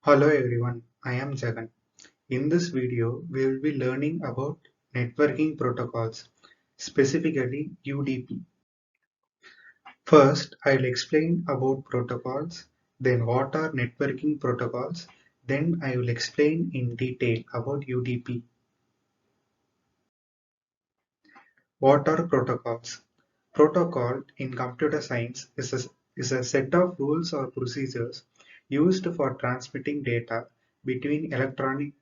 Hello everyone, I am Jagan. In this video, we will be learning about networking protocols, specifically UDP. First, I'll explain about protocols, then what are networking protocols, then I will explain in detail about UDP. What are protocols? Protocol in computer science is a set of rules or procedures used for transmitting data between electronic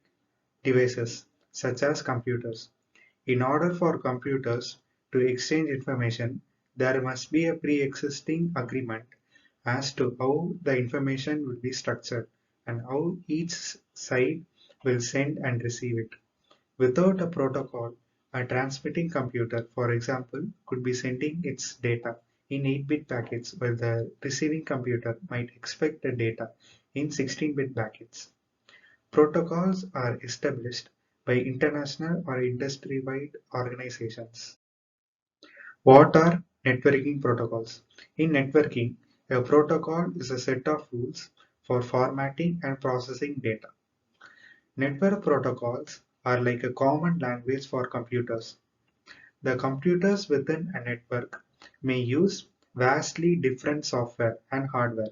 devices such as computers. In order for computers to exchange information, there must be a pre-existing agreement as to how the information will be structured and how each side will send and receive it. Without a protocol, a transmitting computer, for example, could be sending its data in 8-bit packets while the receiving computer might expect the data in 16-bit packets. Protocols are established by international or industry-wide organizations. What are networking protocols? In networking, a protocol is a set of rules for formatting and processing data. Network protocols are like a common language for computers. The computers within a network may use vastly different software and hardware.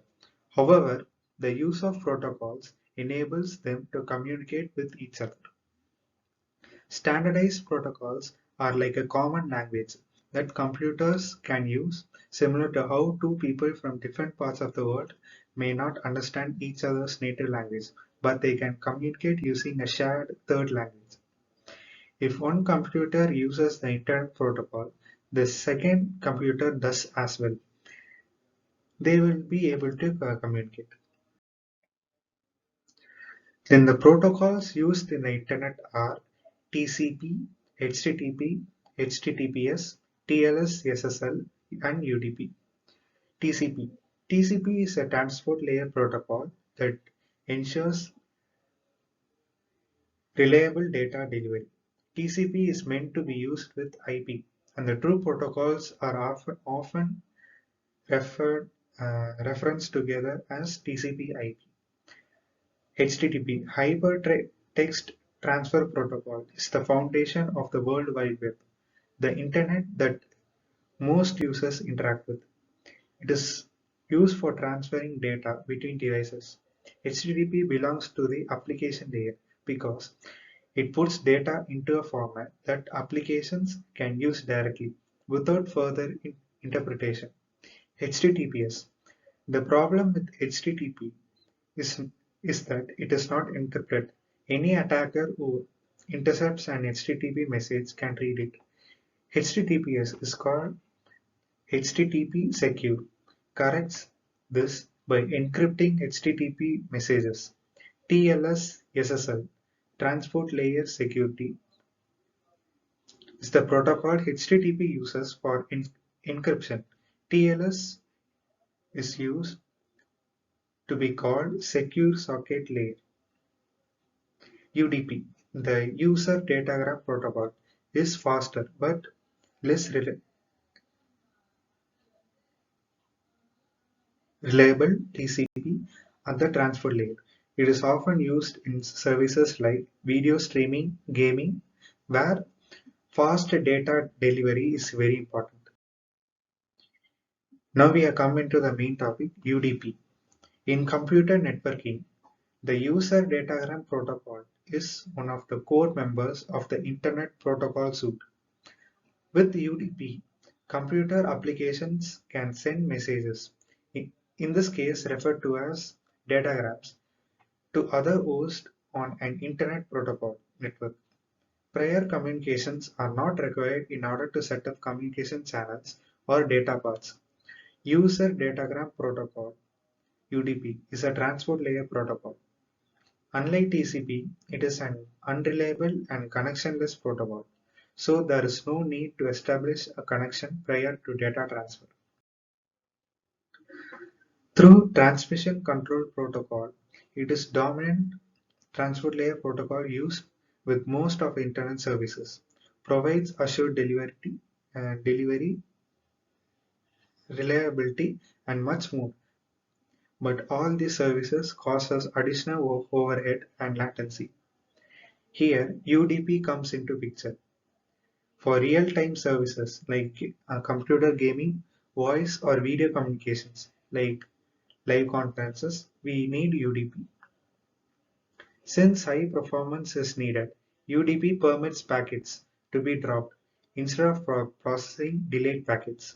However, the use of protocols enables them to communicate with each other. Standardized protocols are like a common language that computers can use, similar to how two people from different parts of the world may not understand each other's native language, but they can communicate using a shared third language. If one computer uses the Internet protocol, the second computer does as well. They will be able to communicate. Then the protocols used in the Internet are TCP, HTTP, HTTPS, TLS, SSL, and UDP. TCP. TCP is a transport layer protocol that ensures reliable data delivery. TCP is meant to be used with IP, and the two protocols are often referred referenced together as TCP/IP. HTTP Hypertext Transfer Protocol is the foundation of the World Wide Web, the Internet that most users interact with. It is used for transferring data between devices. HTTP belongs to the application layer because it puts data into a format that applications can use directly without further interpretation. HTTPS. The problem with HTTP is, is that it does not interpret. Any attacker who intercepts an HTTP message can read it. HTTPS is called HTTP Secure, corrects this by encrypting HTTP messages. TLS SSL, Transport Layer Security, is the protocol HTTP uses for encryption. TLS is used to be called Secure Socket Layer. UDP, the User Datagram Protocol, is faster but less reliable TCP at the transport layer. It is often used in services like video streaming, gaming, where fast data delivery is very important. Now we have come into the main topic, UDP. In computer networking, the User Datagram Protocol is one of the core members of the Internet Protocol suite. With UDP, computer applications can send messages, in this case referred to as datagrams, to other hosts on an Internet protocol network. Prior communications are not required in order to set up communication channels or data paths. User Datagram Protocol (UDP) is a transport layer protocol. Unlike TCP, it is an unreliable and connectionless protocol, so there is no need to establish a connection prior to data transfer. Through Transmission Control Protocol, it is dominant transport layer protocol used with most of Internet services, provides assured delivery, reliability, and much more. but all these services cost us additional overhead and latency. Here, UDP comes into picture. For real-time services like computer gaming, voice or video communications like live conferences, we need UDP. Since high performance is needed, UDP permits packets to be dropped instead of processing delayed packets.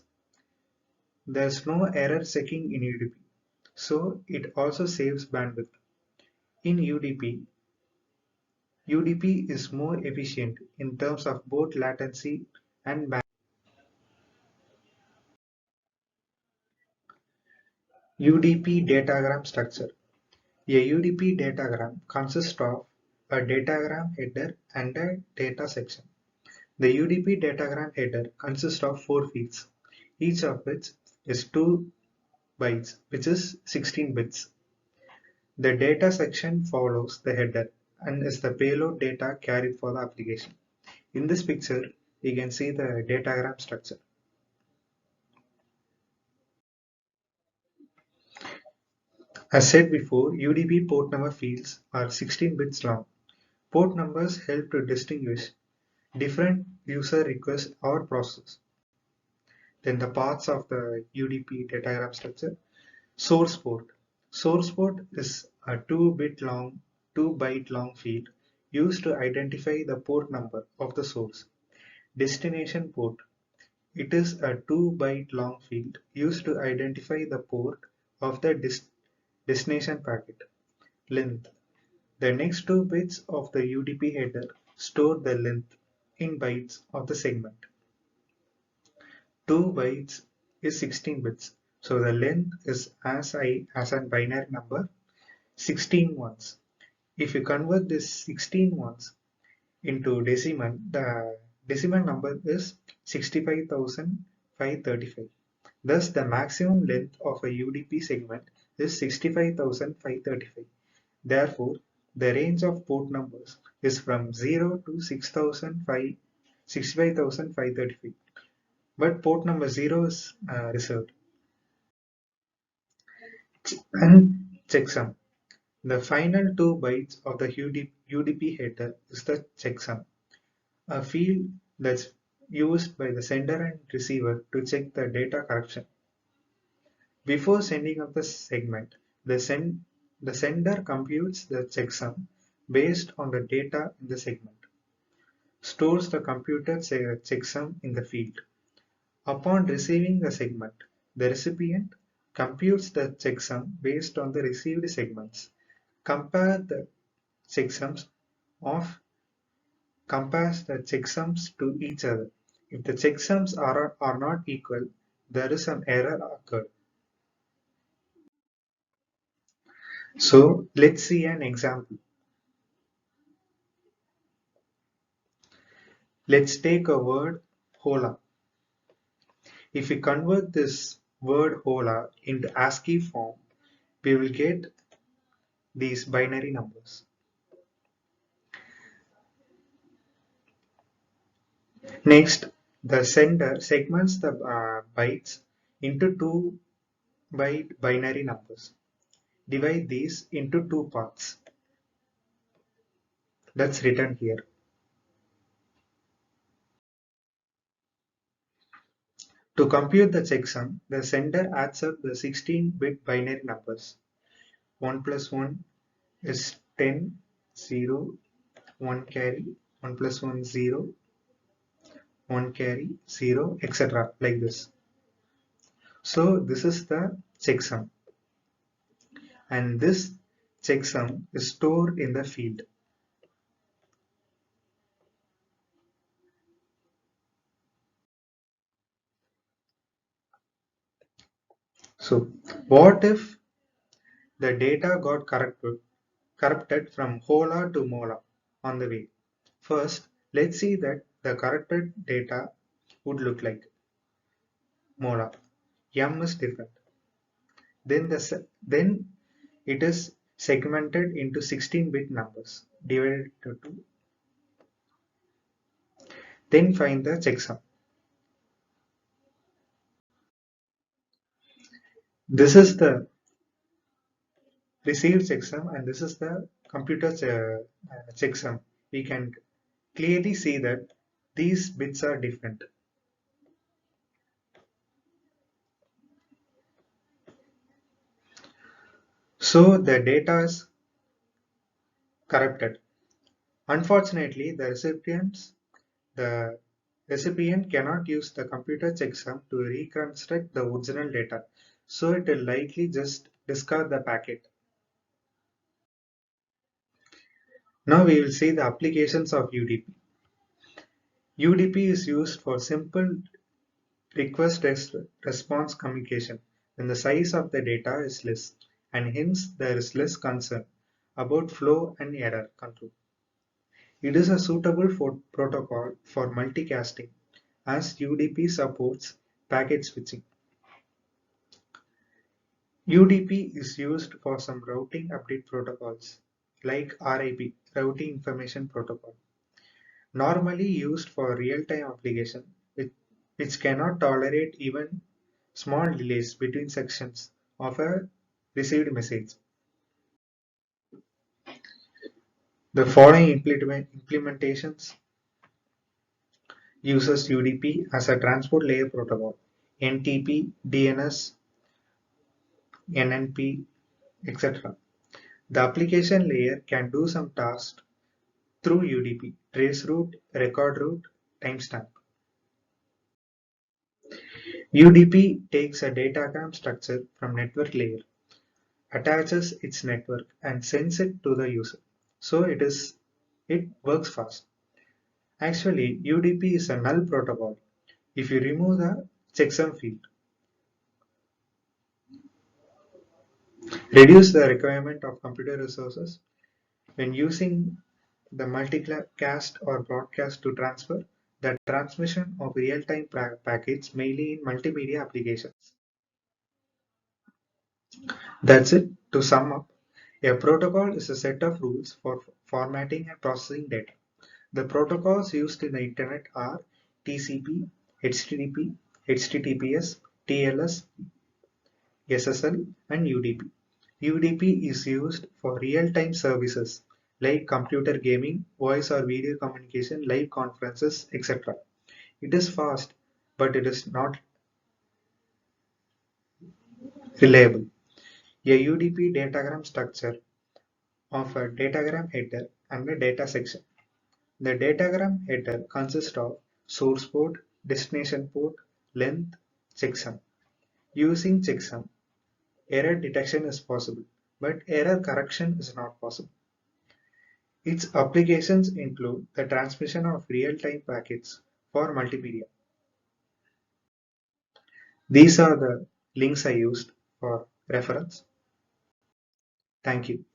There's no error checking in UDP, so it also saves bandwidth. In UDP is more efficient in terms of both latency and bandwidth. UDP datagram structure. A UDP datagram consists of a datagram header and a data section. The UDP datagram header consists of 4 fields, each of which is 2 bytes, which is 16 bits. The data section follows the header and is the payload data carried for the application. In this picture, you can see the datagram structure. As said before, UDP port number fields are 16 bits long. Port numbers help to distinguish different user requests or processes. Then the parts of the UDP datagram structure. Source port. Source port is a 2 byte long field used to identify the port number of the source. Destination port. It is a 2 byte long field used to identify the port of the destination packet. Length. The next 2 bits of the UDP header store the length in bytes of the segment. 2 bytes is 16 bits, so the length is as high as a binary number 16 ones. If you convert this 16 ones into decimal, the decimal number is 65,535. Thus, the maximum length of a UDP segment is 65,535. Therefore, the range of port numbers is from 0 to 65,535. But port number 0 is reserved. And checksum. The final 2 bytes of the UDP header is the checksum, a field that's used by the sender and receiver to check the data corruption. Before sending up the segment, the sender computes the checksum based on the data in the segment, stores the computed checksum in the field. Upon receiving the segment, the recipient computes the checksum based on the received segments. Compare the checksums of compares the checksums to each other. If the checksums are not equal, there is an error occurred. So let's see an example. Let's take a word hola. If we convert this word hola into ASCII form, we will get these binary numbers. Next, the sender segments the bytes into 2 byte binary numbers. Divide these into 2 parts. That's written here. To compute the checksum, the sender adds up the 16-bit binary numbers. 1 plus 1 is 10, 0, 1 carry, 1 plus 1 0, 1 carry, 0, etc. like this. So this is the checksum, and this checksum is stored in the field. So what if the data got corrupted from hola to mola on the way? First, let's see that the corrupted data would look like. Mola. M is different. Then it is segmented into 16-bit numbers divided into 2. Then find the checksum. This is the received checksum, and this is the computer checksum. We can clearly see that these bits are different. So the data is corrupted. Unfortunately, the recipient cannot use the computer checksum to reconstruct the original data, so it will likely just discard the packet. Now we will see the applications of UDP. UDP is used for simple request response communication when the size of the data is less, and hence there is less concern about flow and error control. It is a suitable protocol for multicasting as UDP supports packet switching. UDP is used for some routing update protocols like RIP, Routing Information Protocol, normally used for real-time application which cannot tolerate even small delays between sections of a received message. The following implementations uses UDP as a transport layer protocol: NTP, DNS, NNP, etc. The application layer can do some tasks through UDP: trace route, record route, timestamp. UDP takes a datagram structure from network layer, attaches its network, and sends it to the user. So it works fast. Actually, UDP is a null protocol if you remove the checksum field, reduce the requirement of computer resources when using the multicast or broadcast to transfer the transmission of real-time packets mainly in multimedia applications. That's it. To sum up, a protocol is a set of rules for formatting and processing data. The protocols used in the internet are TCP, HTTP, HTTPS, TLS, SSL, and UDP. UDP is used for real-time services like computer gaming, voice or video communication, live conferences, etc. It is fast, but it is not reliable. A UDP datagram structure of a datagram header and a data section. The datagram header consists of source port, destination port, length, checksum. Using checksum, error detection is possible, but error correction is not possible. Its applications include the transmission of real-time packets for multimedia. These are the links I used for reference. Thank you.